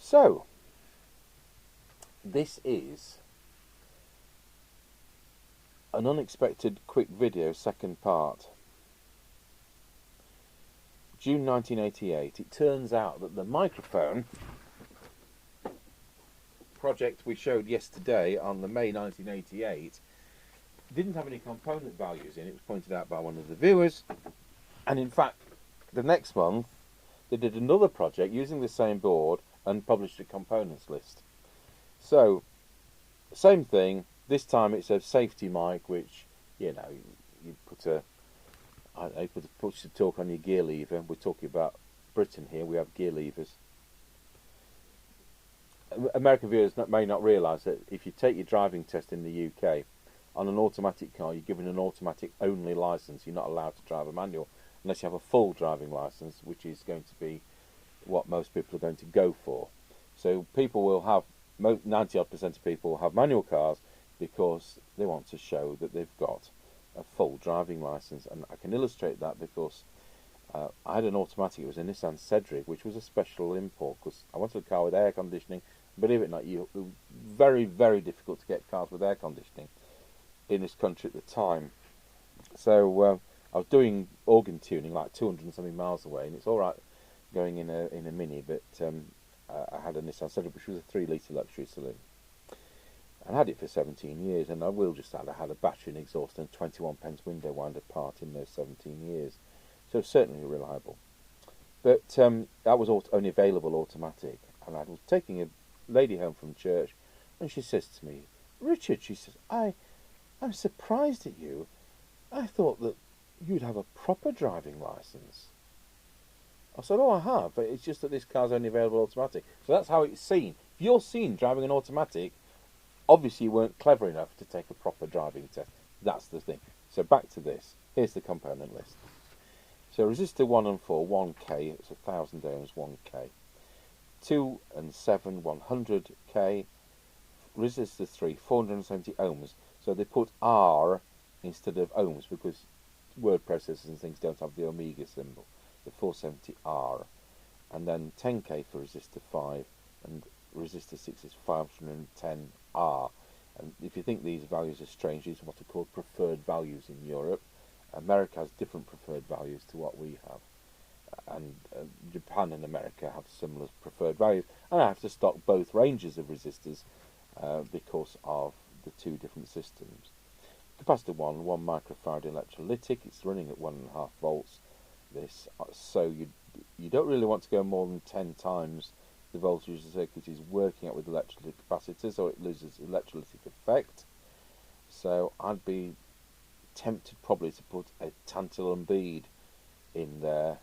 So, this is an unexpected quick video, second part. June 1988. It turns out that the microphone project we showed yesterday on the May 1988 didn't have any component values in. It was pointed out by one of the viewers, and in fact the next month they did another project using the same board and published a components list. So same thing, this time it's a safety mic, which, you know, you put a, I don't know, put a push to talk on your gear lever. We're talking about Britain here, we have gear levers. American viewers may not realise that if you take your driving test in the UK, on an automatic car, you're given an automatic only licence. You're not allowed to drive a manual unless you have a full driving licence, which is going to be what most people are going to go for. So people will have, 90% of people will have manual cars because they want to show that they've got a full driving licence. And I can illustrate that because I had an automatic. It was a Nissan Cedric, which was a special import because I wanted a car with air conditioning. Believe it or not, it was very, very difficult to get cars with air conditioning in this country at the time. So I was doing organ tuning like 200 and something miles away, and it's all right going in a Mini, but I had a Nissan Cedric, which was a 3-litre luxury saloon. I had it for 17 years, and I will just add I had a battery and exhaust and 21 pence window winder part in those 17 years. So certainly reliable. But that was only available automatic, and I was taking a lady home from church, and she says to me, "Richard," she says, I'm surprised at you. I thought that you'd have a proper driving licence." I said, "Oh, I have, but it's just that this car's only available automatic." So that's how it's seen. If you're seen driving an automatic, obviously you weren't clever enough to take a proper driving test. That's the thing. So back to this. Here's the component list. So resistor 1 and 4, 1K, it's 1000 ohms, 1K. 2 and 7, 100K. Resistor 3, 470 ohms. So they put R instead of ohms because word processors and things don't have the omega symbol. The 470R. And then 10K for resistor 5, and resistor 6 is 510R. And if you think these values are strange, these are what are called preferred values in Europe. America has different preferred values to what we have. And Japan and America have similar preferred values. And I have to stock both ranges of resistors because of the two different systems. Capacitor 1 microfarad electrolytic. It's running at 1.5 volts. This, so you don't really want to go more than 10 times the voltage the circuit is working at with electrolytic capacitors, or it loses electrolytic effect. So I'd be tempted probably to put a tantalum bead in there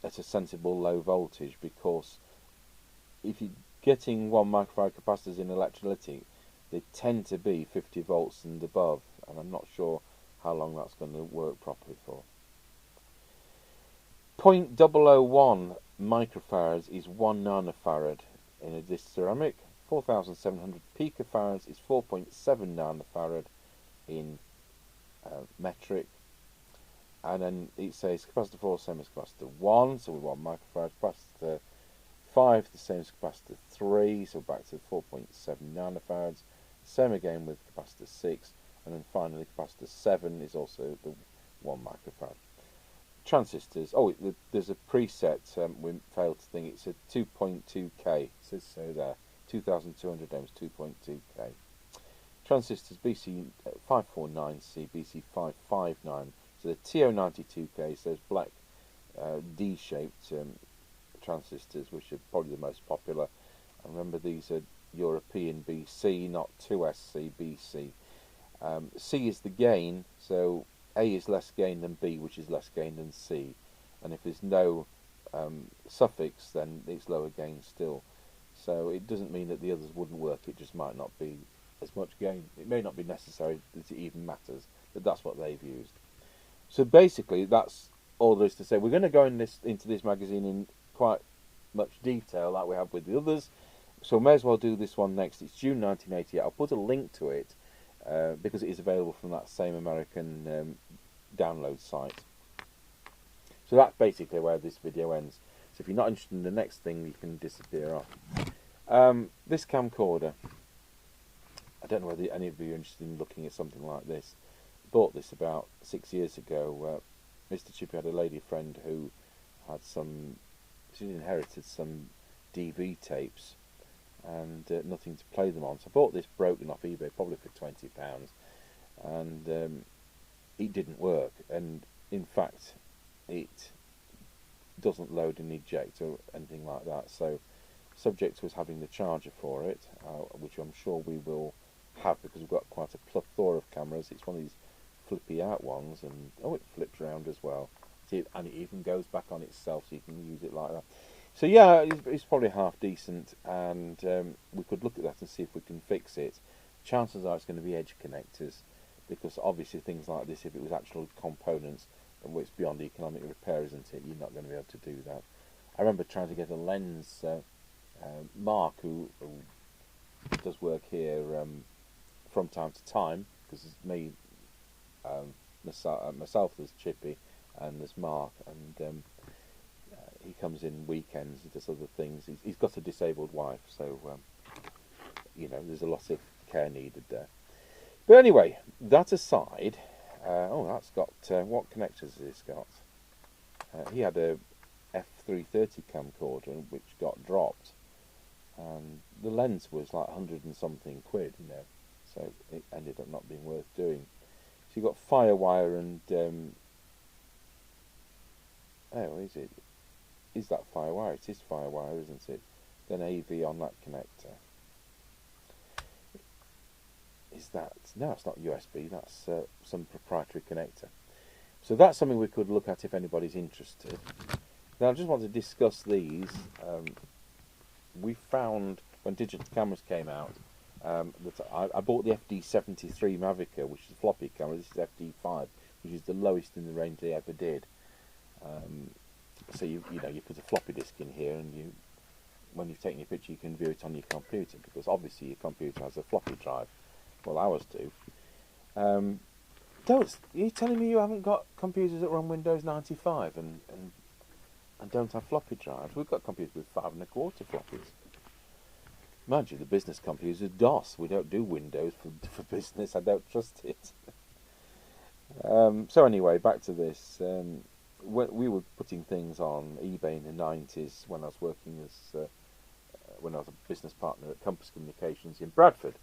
at a sensible low voltage, because if you're getting 1 microfarad capacitors in electrolytic, they tend to be 50 volts and above, and I'm not sure how long that's going to work properly for. 0.001 microfarads is 1 nanofarad in a disc ceramic. 4,700 picofarads is 4.7 nanofarad in metric. And then it says capacitor 4 same as capacitor 1, so we want microfarads. Capacitor 5 the same as capacitor 3, so back to 4.7 nanofarads. Same again with capacitor 6, and then finally capacitor 7 is also the 1 microfarad. Transistors, there's a preset, we failed to think, it's a 2.2K, it says so there, 2200 ohms, 2.2K. Transistors BC549C, BC559, so the TO92K, those black D-shaped transistors, which are probably the most popular. And remember, these are European BC, not 2SC, BC. C is the gain, so A is less gain than B, which is less gain than C. And if there's no suffix, then it's lower gain still. So it doesn't mean that the others wouldn't work, it just might not be as much gain. It may not be necessary that it even matters, but that's what they've used. So basically, that's all there is to say. We're going to go into this magazine in quite much detail like we have with the others, so we may as well do this one next. It's June 1988. I'll put a link to it because it is available from that same American download site. So that's basically where this video ends. So if you're not interested in the next thing, you can disappear off. This camcorder, I don't know whether any of you are interested in looking at something like this. I bought this about 6 years ago. Mr. Chippy had a lady friend who had she'd inherited some DV tapes and nothing to play them on. So I bought this broken off eBay, probably for £20, and it didn't work. And in fact, it doesn't load and eject or anything like that. So subject was having the charger for it, which I'm sure we will have because we've got quite a plethora of cameras. It's one of these flippy out ones, and it flips around as well. And it even goes back on itself, so you can use it like that. So yeah, it's probably half decent, and we could look at that and see if we can fix it. Chances are it's going to be edge connectors, because obviously things like this, if it was actual components, well, it's beyond economic repair, isn't it? You're not going to be able to do that. I remember trying to get a lens. Mark, who does work here from time to time, because it's me, myself, there's Chippy, and there's Mark, and he comes in weekends, he does other things. He's got a disabled wife, so there's a lot of care needed there. But anyway, that aside, that's got, what connectors has this got? He had a F330 camcorder which got dropped, and the lens was like 100 and something quid, so it ended up not being worth doing. So you got firewire and is that firewire? It is firewire, isn't it? Then AV on that connector. Is that, no, it's not USB, that's some proprietary connector. So that's something we could look at if anybody's interested. Now I just want to discuss these. We found, when digital cameras came out, that I bought the FD73 Mavica, which is a floppy camera. This is FD5, which is the lowest in the range they ever did. So you put a floppy disk in here, and when you've taken your picture, you can view it on your computer, because obviously your computer has a floppy drive. Well, ours do. Are you telling me you haven't got computers that run Windows 95 and don't have floppy drives? We've got computers with 5 1/4 floppies. Mind you, the business computers are DOS. We don't do Windows for business. I don't trust it. So anyway, back to this. We were putting things on eBay in the 90s when I was working when I was a business partner at Compass Communications in Bradford.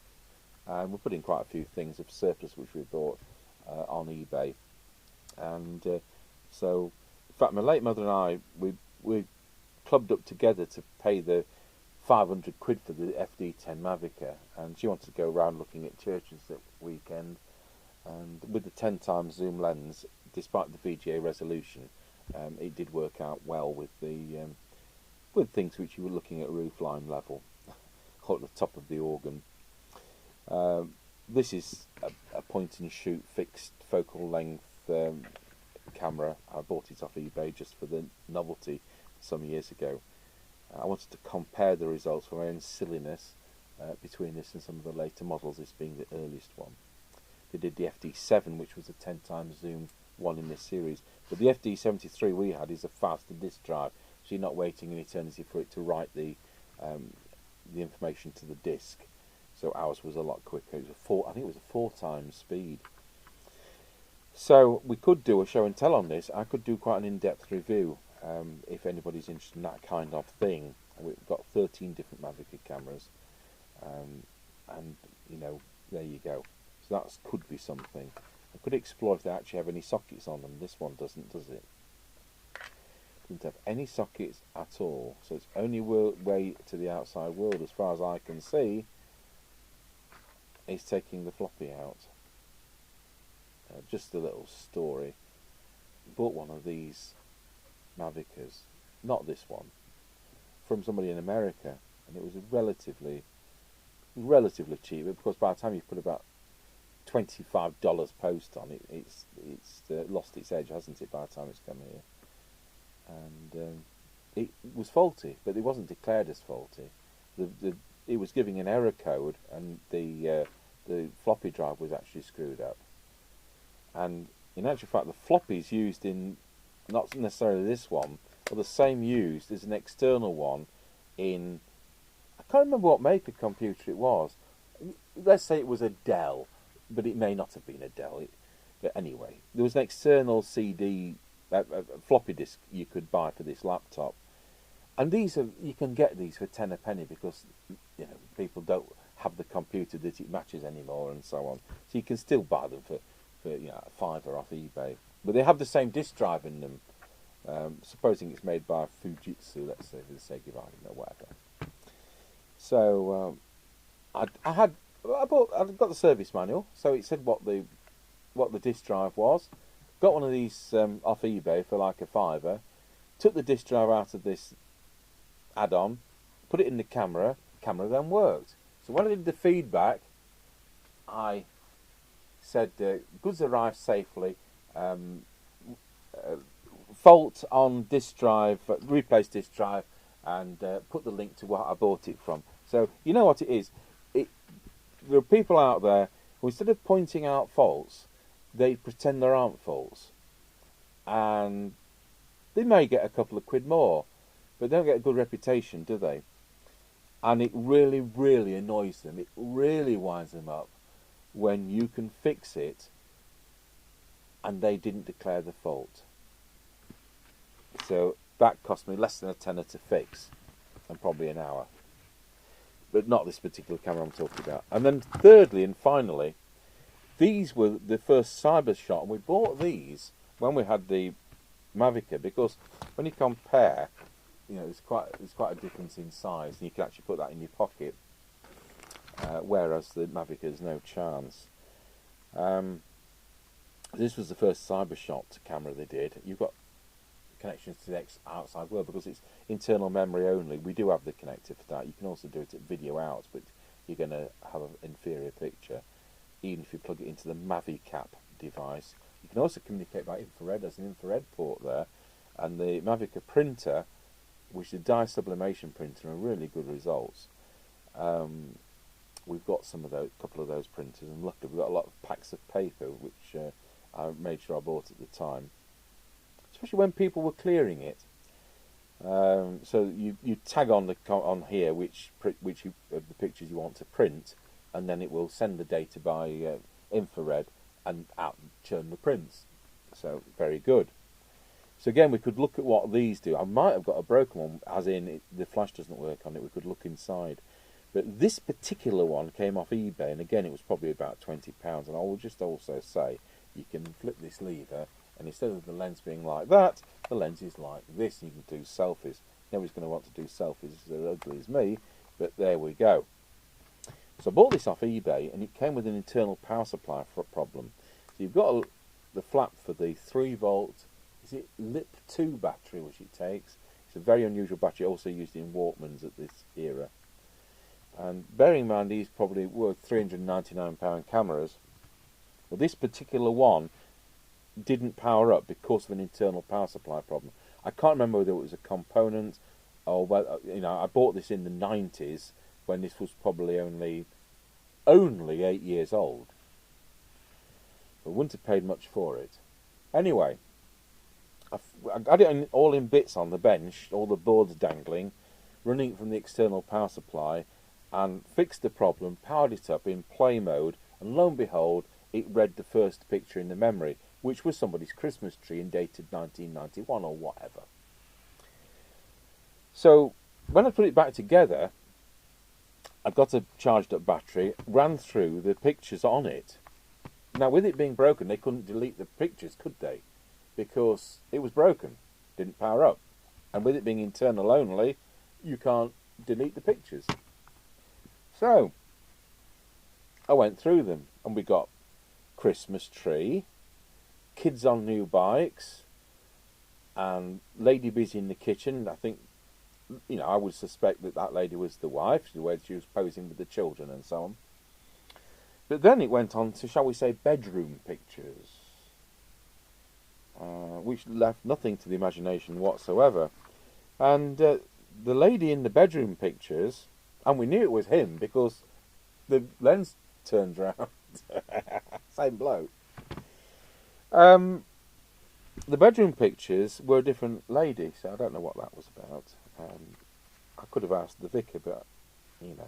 And we're putting quite a few things of surplus which we bought on eBay. And so, in fact, my late mother and I, we clubbed up together to pay the 500 quid for the FD10 Mavica, and she wanted to go around looking at churches that weekend. And with the 10 times zoom lens, despite the VGA resolution, it did work out well with with things which you were looking at roofline level, or at the top of the organ. This is a point and shoot fixed focal length camera. I bought it off eBay just for the novelty some years ago. I wanted to compare the results for my own silliness between this and some of the later models, this being the earliest one. They did the FD7, which was a 10 times zoom one in this series, but the FD73 we had is a faster disk drive, so you're not waiting an eternity for it to write the information to the disk. So ours was a lot quicker. It was I think it was a 4 times speed. So we could do a show and tell on this. I could do quite an in-depth review if anybody's interested in that kind of thing. We've got 13 different Mavica cameras, and there you go. So that could be something. I could explore if they actually have any sockets on them. This one doesn't, does it? Doesn't have any sockets at all. So its only way to the outside world, as far as I can see, is taking the floppy out. Just a little story. Bought one of these Mavicas, not this one, from somebody in America, and it was relatively cheap. Because by the time you put about $25 post on it, it's lost its edge, hasn't it? By the time it's come here, and it was faulty, but it wasn't declared as faulty. It was giving an error code, and the floppy drive was actually screwed up. And in actual fact, the floppies used in not necessarily this one, or the same used as an external one in, I can't remember what make of computer it was. Let's say it was a Dell, but it may not have been a Dell. But anyway, there was an external CD, floppy disk you could buy for this laptop. And you can get these for 10 a penny because people don't have the computer that it matches anymore and so on. So you can still buy them for a fiver off eBay. But they have the same disk drive in them. Supposing it's made by Fujitsu, let's say, for the sake of argument or whatever. So I got the service manual, so it said what the disk drive was. Got one of these off eBay for like a fiver. Took the disk drive out of this add-on, put it in the camera. Camera then worked. So when I did the feedback, I said goods arrived safely. Fault on disk drive, replace disk drive, and put the link to what I bought it from. So you know what it is. There are people out there who, instead of pointing out faults, they pretend there aren't faults, and they may get a couple of quid more, but they don't get a good reputation, do they? And it really, really annoys them. It really winds them up when you can fix it and they didn't declare the fault. So that cost me less than a tenner to fix, and probably an hour. But not this particular camera I'm talking about. And then thirdly and finally, these were the first Cyber-shot, and we bought these when we had the Mavica, because when you compare, there's quite a difference in size, and you can actually put that in your pocket, whereas the Mavica has no chance. This was the first Cyber-shot camera they did. You've got connections to the outside world because it's internal memory only. We do have the connector for that. You can also do it at video out, but you're going to have an inferior picture, even if you plug it into the Mavicap device. You can also communicate by infrared. There's an infrared port there, and the Mavica printer, which is a dye sublimation printer, are really good results. We've got a couple of those printers, and luckily we've got a lot of packs of paper, which I made sure I bought at the time, especially when people were clearing it. So you tag on on here which of the pictures you want to print, and then it will send the data by infrared and out churn the prints. So very good. So again, we could look at what these do. I might have got a broken one, as in the flash doesn't work on it. We could look inside. But this particular one came off eBay, and again, it was probably about £20. And I will just also say, you can flip this lever, and instead of the lens being like that, the lens is like this. You can do selfies. Nobody's going to want to do selfies as ugly as me, but there we go. So I bought this off eBay, and it came with an internal power supply for a problem. So you've got the flap for the 3-volt, is it LIP 2 battery, which it takes. It's a very unusual battery, also used in Walkmans at this era. And bearing in mind, these probably were £399 cameras. Well, this particular one didn't power up because of an internal power supply problem. I can't remember whether it was a component or whether, I bought this in the 90s when this was probably only 8 years old. I wouldn't have paid much for it. Anyway, I got it all in bits on the bench, all the boards dangling, running from the external power supply, and fixed the problem, powered it up in play mode, and lo and behold, it read the first picture in the memory, which was somebody's Christmas tree and dated 1991 or whatever. So when I put it back together, I got a charged up battery, ran through the pictures on it. Now, with it being broken, they couldn't delete the pictures, could they? Because it was broken, didn't power up. And with it being internal only, you can't delete the pictures. So I went through them, and we got Christmas tree, kids on new bikes, and lady busy in the kitchen. I think, I would suspect that lady was the wife, the way she was posing with the children and so on. But then it went on to, shall we say, bedroom pictures, which left nothing to the imagination whatsoever. And the lady in the bedroom pictures, and we knew it was him because the lens turns around. Same bloke. The bedroom pictures were a different lady, so I don't know what that was about. I could have asked the vicar, but, you know.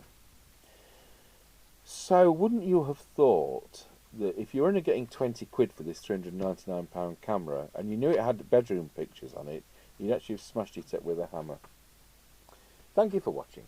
So, wouldn't you have thought that if you're only getting 20 quid for this £399 camera, and you knew it had bedroom pictures on it, you'd actually have smashed it up with a hammer? Thank you for watching.